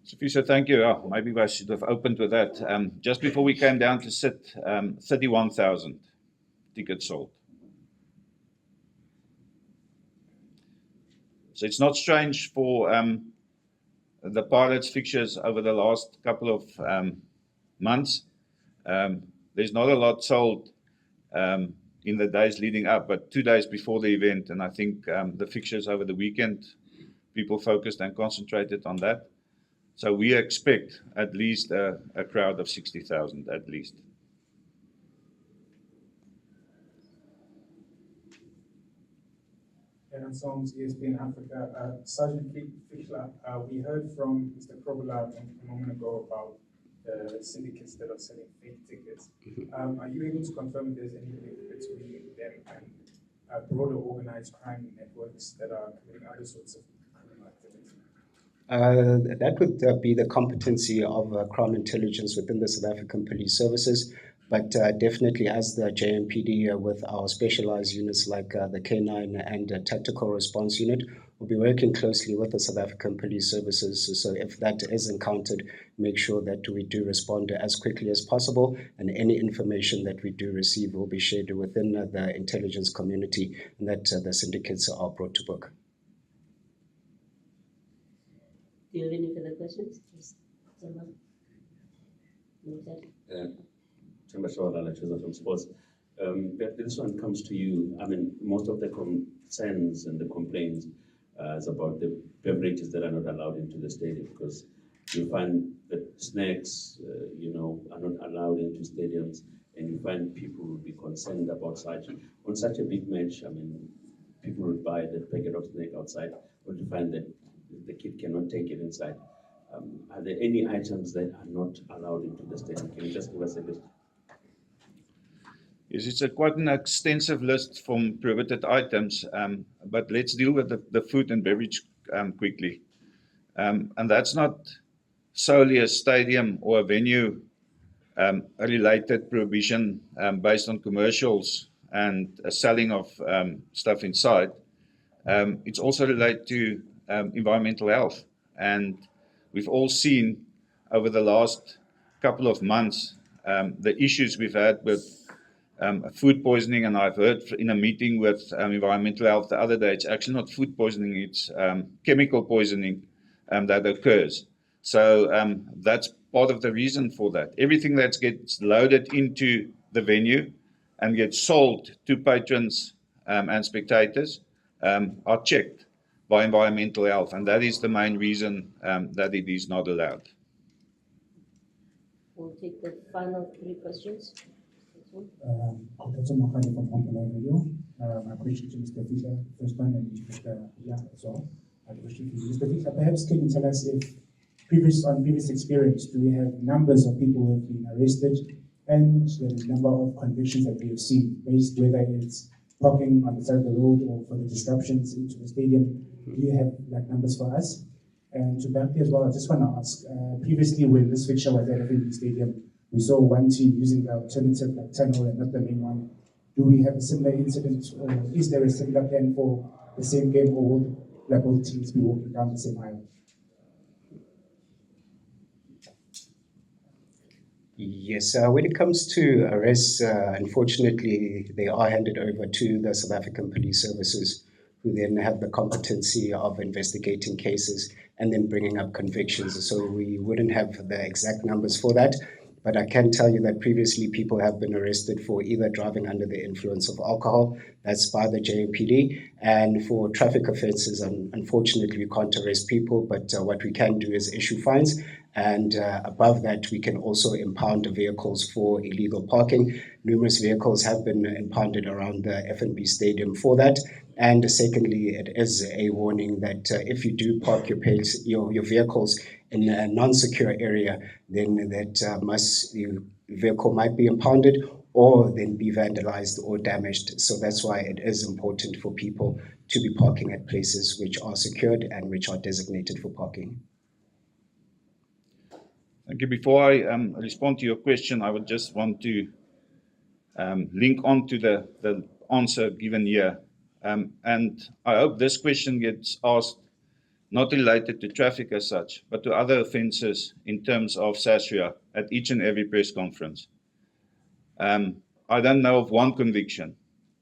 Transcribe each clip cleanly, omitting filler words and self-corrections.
Sufisa, thank you. Maybe I should have opened with that. Just before we came down to sit, 31,000 tickets sold. So it's not strange for the Pirates fixtures over the last couple of months. There's not a lot sold in the days leading up, but 2 days before the event, and I think the fixtures over the weekend, people focused and concentrated on that. So we expect at least a crowd of 60,000 at least. And songs ESPN Africa. Sergeant Fihla, we heard from Mr. Grobbelaar a moment ago about the syndicates that are selling fake tickets. Are you able to confirm if there's any link between them and broader organized crime networks that are committing other sorts of criminal activity? That would be the competency of crime intelligence within the South African Police Services, but definitely as the JMPD with our specialized units like the K9 and Tactical Response Unit, we'll be working closely with the South African Police Services. So if that is encountered, make sure that we do respond as quickly as possible, and any information that we do receive will be shared within the intelligence community, and that the syndicates are brought to book. Do you have any further questions? From sports. But this one comes to you. I mean, most of the concerns and the complaints is about the beverages that are not allowed into the stadium, because you find that snacks, are not allowed into stadiums, and you find people will be concerned about on such a big match. I mean, people would buy the packet of snack outside, but you find that the kid cannot take it inside. Are there any items that are not allowed into the stadium? Can you just give us a list? Yes, it's quite an extensive list from prohibited items, but let's deal with the food and beverage quickly. And that's not solely a stadium or a venue related prohibition based on commercials and selling of stuff inside. It's also related to environmental health. And we've all seen over the last couple of months the issues we've had with food poisoning, and I've heard in a meeting with environmental health the other day, it's actually not food poisoning, it's chemical poisoning that occurs. So that's part of the reason for that. Everything that gets loaded into the venue and gets sold to patrons and spectators are checked by environmental health, and that is the main reason that it is not allowed. We'll take the final 3 questions. That's a Mahani from Grobbelaar Radio. My question to Mr. Fihla, first one, and Mr. Fihla as well. My question to Mr. Fihla, perhaps can you tell us if previous experience, do we have numbers of people who have been arrested and the number of convictions that we have seen, based whether it's parking on the side of the road or for the disruptions into the stadium? Do you have like numbers for us? And to Bertie as well, I just want to ask, previously when this fixture was at the stadium, we saw one team using the alternative like tunnel and not the main one. Do we have a similar incident, or is there a similar plan for the same game, or will both teams be walking down the same aisle? Yes, when it comes to arrests, unfortunately, they are handed over to the South African Police Services, who then have the competency of investigating cases and then bringing up convictions. So we wouldn't have the exact numbers for that. But I can tell you that previously people have been arrested for either driving under the influence of alcohol, that's by the JMPD, and for traffic offences. Unfortunately, we can't arrest people, but what we can do is issue fines. And above that, we can also impound vehicles for illegal parking. Numerous vehicles have been impounded around the FNB Stadium for that. And secondly, it is a warning that if you do park your vehicles in a non-secure area, then the vehicle might be impounded or then be vandalized or damaged. So that's why it is important for people to be parking at places which are secured and which are designated for parking. Thank you. Before I respond to your question, I would just want to link on to the answer given here. And I hope this question gets asked not related to traffic as such, but to other offences in terms of SASRIA at each and every press conference. I don't know of one conviction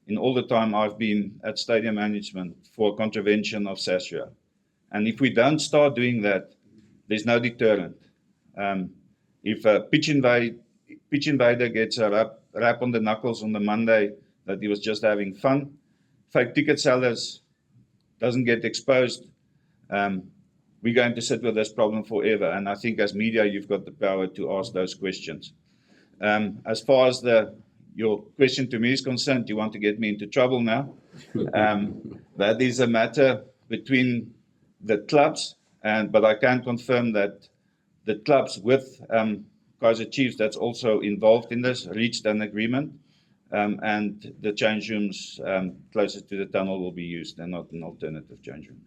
in all the time I've been at stadium management for contravention of SASRIA. And if we don't start doing that, there's no deterrent. If a pitch invader gets a rap on the knuckles on the Monday that he was just having fun, fake ticket sellers doesn't get exposed, we're going to sit with this problem forever. And I think as media, you've got the power to ask those questions. As far as your question to me is concerned, you want to get me into trouble now. That is a matter between the clubs, but I can confirm that the clubs with Kaizer Chiefs that's also involved in this reached an agreement, and the change rooms closer to the tunnel will be used and not an alternative change room.